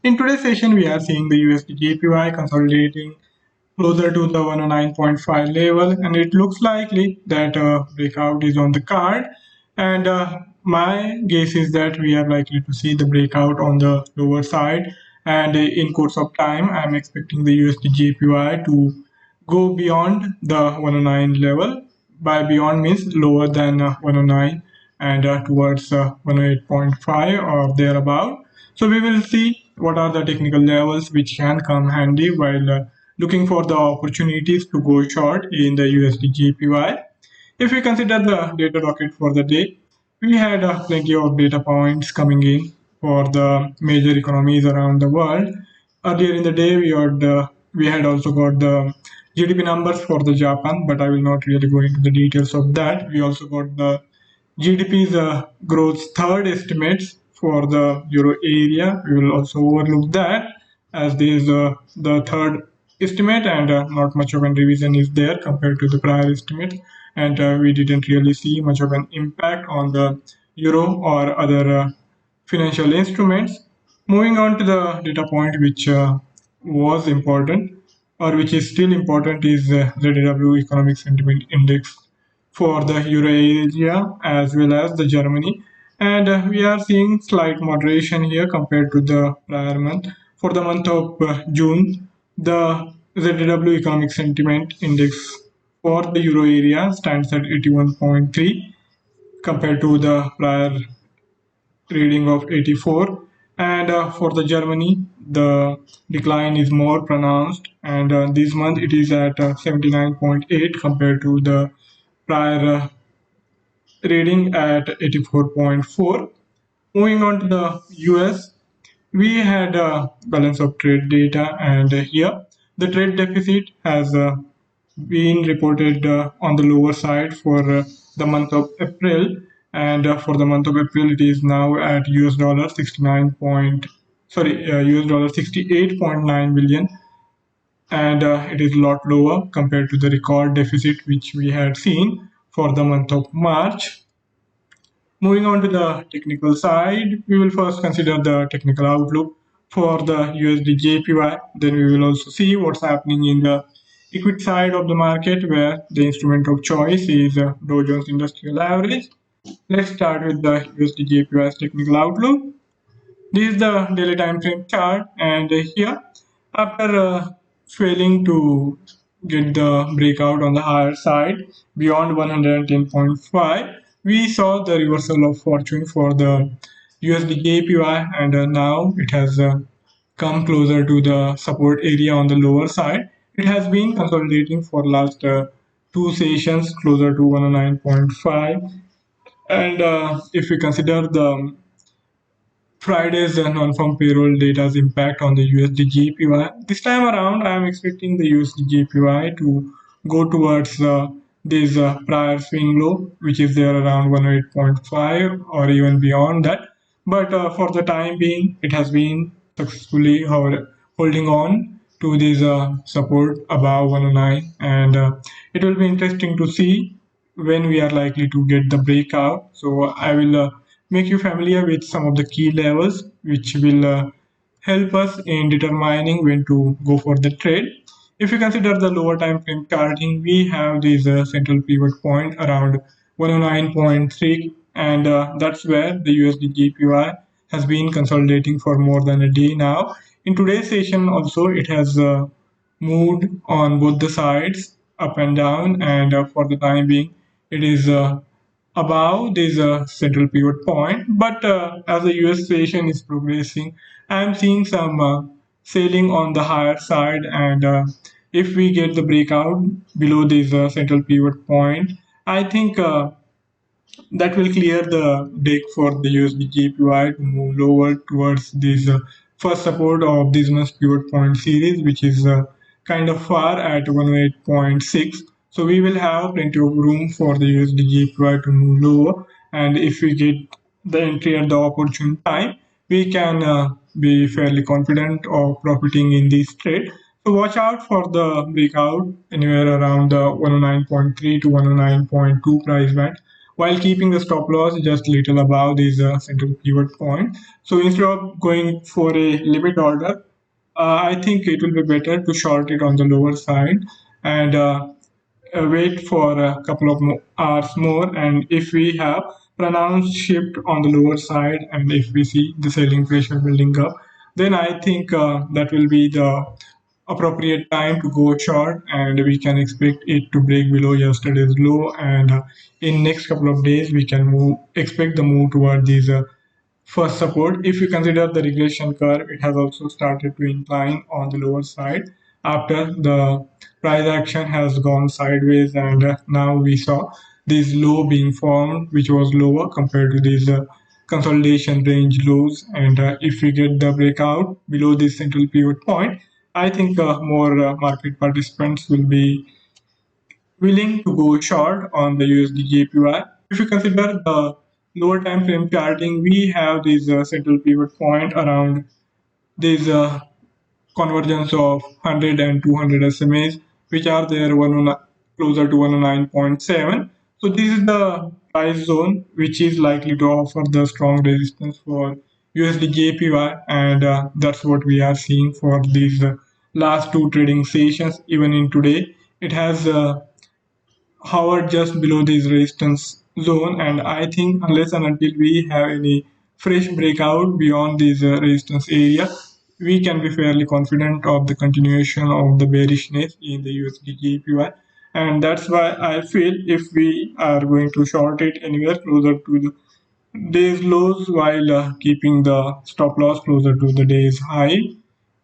In today's session, we are seeing the USDJPY consolidating closer to the 109.5 level, and it looks likely that a breakout is on the card. And my guess is that we are likely to see the breakout on the lower side. And in course of time, I'm expecting the USDJPY to go beyond the 109 level. By beyond means lower than 109 and towards 108.5 or thereabout. So we will see what are the technical levels which can come handy while looking for the opportunities to go short in the USD JPY. If we consider the data docket for the day, we had plenty of data points coming in for the major economies around the world. Earlier in the day, we had also got the GDP numbers for the Japan, but I will not really go into the details of that. We also got the GDP's growth third estimates for the euro area. We will also overlook that as this is the third estimate and not much of a revision is there compared to the prior estimate. And we didn't really see much of an impact on the euro or other financial instruments. Moving on to the data point which was important or which is still important is ZW Economic Sentiment Index for the euro area as well as the Germany. And we are seeing slight moderation here compared to the prior month. For the month of June, the ZW Economic Sentiment Index for the euro area stands at 81.3 compared to the prior reading of 84. And for the Germany, the decline is more pronounced, and this month it is at 79.8 compared to the prior reading at 84.4. Moving on to the US, we had a balance of trade data, and here the trade deficit has been reported on the lower side for the month of April, and for the month of April, it is now at US dollar 69 point, sorry, US dollar 68.9 billion, and it is a lot lower compared to the record deficit which we had seen for the month of March. Moving on to the technical side, we will first consider the technical outlook for the USD JPY. Then we will also see what's happening in the equity side of the market where the instrument of choice is Dow Jones Industrial Average. Let's start with the USD JPY's technical outlook. This is the daily time frame chart, and here, after failing to get the breakout on the higher side beyond 110.5, we saw the reversal of fortune for the USD JPY, and now it has come closer to the support area on the lower side. It has been consolidating for last two sessions closer to 109.5, and if we consider the Friday's non-farm payroll data's impact on the USD/JPY. This time around, I am expecting the USD/JPY to go towards this prior swing low, which is there around 108.5 or even beyond that. But for the time being, it has been successfully holding on to this support above 109, and it will be interesting to see when we are likely to get the breakout. So I will make you familiar with some of the key levels which will help us in determining when to go for the trade. If you consider the lower time frame charting, we have this central pivot point around 109.3, and that's where the USD JPY has been consolidating for more than a day now. In today's session also, it has moved on both the sides up and down, and for the time being it is above this central pivot point. But as the US session is progressing, I am seeing some selling on the higher side, and if we get the breakout below this central pivot point, I think that will clear the deck for the USD JPY to move lower towards this first support of this month's pivot point series, which is kind of far at 108.6. So we will have plenty of room for the USD JPY to move lower, and if we get the entry at the opportune time, we can be fairly confident of profiting in this trade. So watch out for the breakout anywhere around the 109.3 to 109.2 price band. while keeping the stop loss just little above this central pivot point. So instead of going for a limit order, I think it will be better to short it on the lower side and wait for a couple of hours more. And if we have pronounced shift on the lower side, and if we see the selling pressure building up, then I think that will be the appropriate time to go short, and we can expect it to break below yesterday's low. And in next couple of days we can expect the move toward these first support. If you consider the regression curve, it has also started to incline on the lower side after the price action has gone sideways, and now we saw this low being formed, which was lower compared to these consolidation range lows. And if we get the breakout below this central pivot point, I think more market participants will be willing to go short on the USDJPY. If you consider the lower time frame charting, we have this central pivot point around this convergence of 100 and 200 SMAs, which are there closer to 109.7. So this is the price zone which is likely to offer the strong resistance for USDJPY, and that's what we are seeing for these last two trading sessions. Even in today, it has hovered just below this resistance zone, and I think unless and until we have any fresh breakout beyond this resistance area, we can be fairly confident of the continuation of the bearishness in the USD And that's why I feel if we are going to short it anywhere closer to the day's lows, while keeping the stop loss closer to the day's high,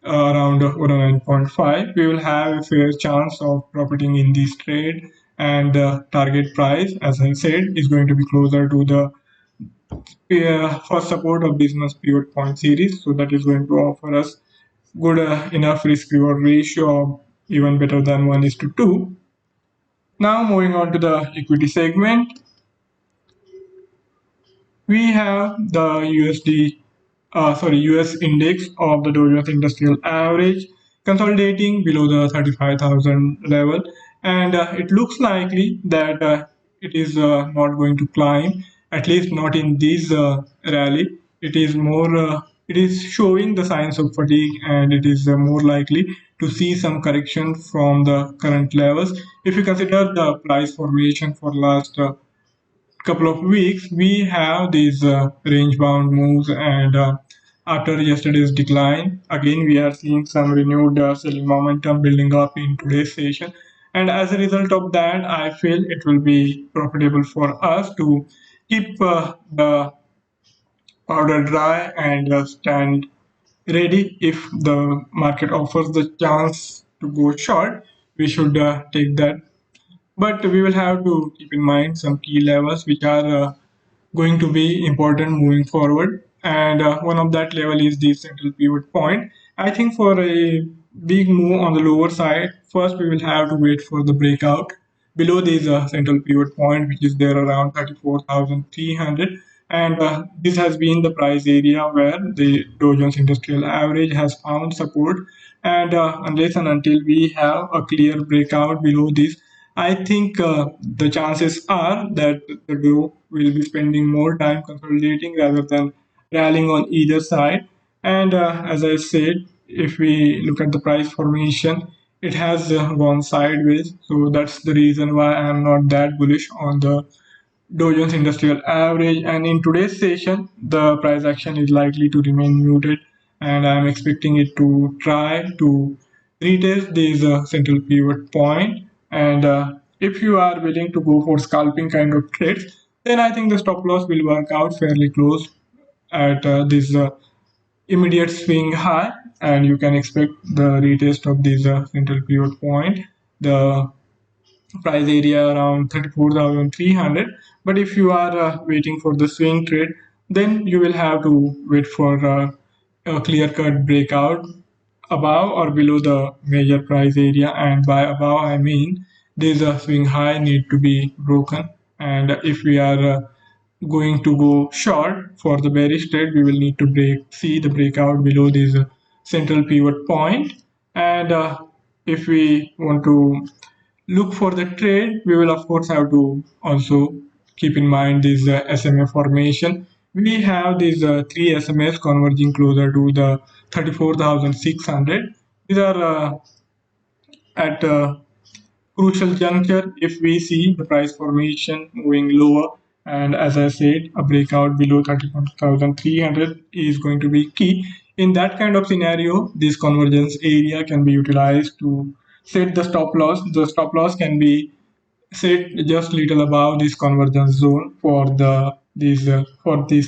around 9.5, we will have a fair chance of profiting in this trade. And the target price, as I said, is going to be closer to the first support of business pivot point series. So that is going to offer us good enough risk reward ratio of even better than 1 is to 2. Now moving on to the equity segment, we have the US index of the Dow Jones Industrial Average consolidating below the 35,000 level, and it looks likely that it is not going to climb, at least not in this rally. It is more, it is showing the signs of fatigue, and it is more likely to see some correction from the current levels. If you consider the price formation for last couple of weeks, we have these range bound moves, and after yesterday's decline, again we are seeing some renewed selling momentum building up in today's session. And as a result of that, I feel it will be profitable for us to keep the powder dry and stand ready. If the market offers the chance to go short, we should take that, but we will have to keep in mind some key levels which are going to be important moving forward. And one of that level is the central pivot point. I think for a big move on the lower side, first we will have to wait for the breakout below this central pivot point, which is there around 34,300. And this has been the price area where the Dow Jones Industrial Average has found support. And unless and until we have a clear breakout below this, I think the chances are that the Dow will be spending more time consolidating rather than rallying on either side. And as I said, if we look at the price formation, it has gone sideways. So that's the reason why I am not that bullish on the Dow Jones Industrial Average. And in today's session, the price action is likely to remain muted, and I'm expecting it to try to retest this central pivot point. And if you are willing to go for scalping kind of trades, then I think the stop loss will work out fairly close at this immediate swing high, and you can expect the retest of this central pivot point. The price area around 34,300. But if you are waiting for the swing trade, then you will have to wait for a clear cut breakout above or below the major price area. And by above, I mean this swing high need to be broken. And if we are going to go short for the bearish trade, we will need to see the breakout below this central pivot point. And if we want to look for the trade, we will of course have to also keep in mind this SMA formation. We have these three SMAs converging closer to the 34,600. These are at crucial juncture if we see the price formation moving lower, and as I said, a breakout below 31,300 is going to be key. In that kind of scenario, this convergence area can be utilized to set the stop loss. The stop loss can be set just little above this convergence zone for these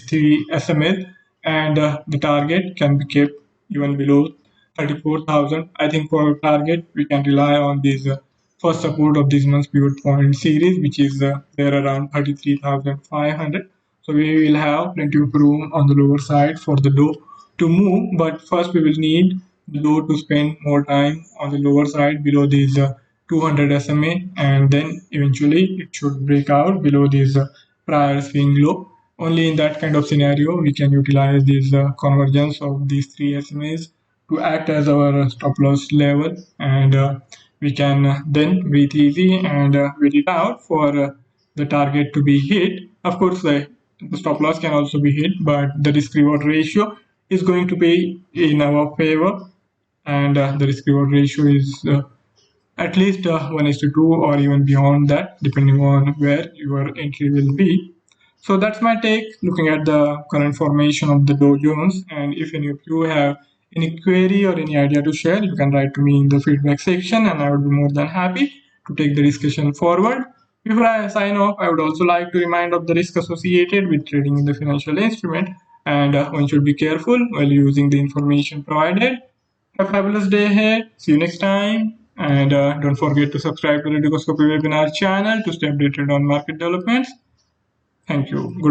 three SMAs, and the target can be kept even below 34,000. I think for target we can rely on this first support of this month's pivot point series, which is there around 33,500. So we will have plenty of room on the lower side for the low to move, but first we will need the low to spend more time on the lower side below these 200 SMA, and then eventually it should break out below this prior swing low. Only in that kind of scenario we can utilize this convergence of these three SMAs to act as our stop loss level, and we can then breathe easy and wait it out for the target to be hit. Of course, the stop loss can also be hit, but the risk reward ratio is going to be in our favor, and the risk reward ratio is at least 1 is to 2 or even beyond that, depending on where your entry will be. So that's my take looking at the current formation of the Dow Jones. And if any of you have any query or any idea to share, you can write to me in the feedback section, and I would be more than happy to take the discussion forward. Before I sign off, I would also like to remind of the risk associated with trading in the financial instrument, and one should be careful while using the information provided. Have a fabulous day ahead. See you next time. And don't forget to subscribe to the Radioscopy webinar channel to stay updated on market developments. Thank you. Good